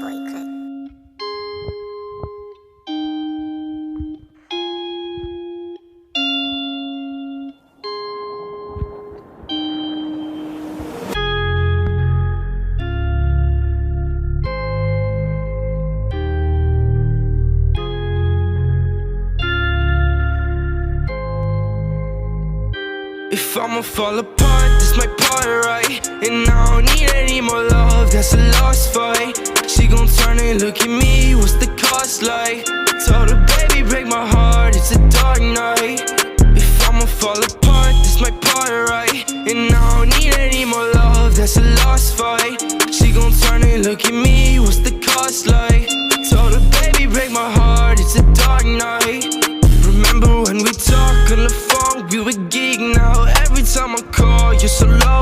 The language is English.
boy Click. If I'ma fall apart, this my part, right? And I don't need any more love, that's a lost fight. She gon' turn and look at me, what's the cost like? Told her, baby, break my heart, it's a dark night. If I'ma fall apart, this my part, right? And I don't need any more love, that's a lost fight. She gon' turn and look at me, what's the cost like? Told her, baby, break my heart, it's a dark night. Remember when we talked on the phone, we were geek now. Every time I call, you're so low.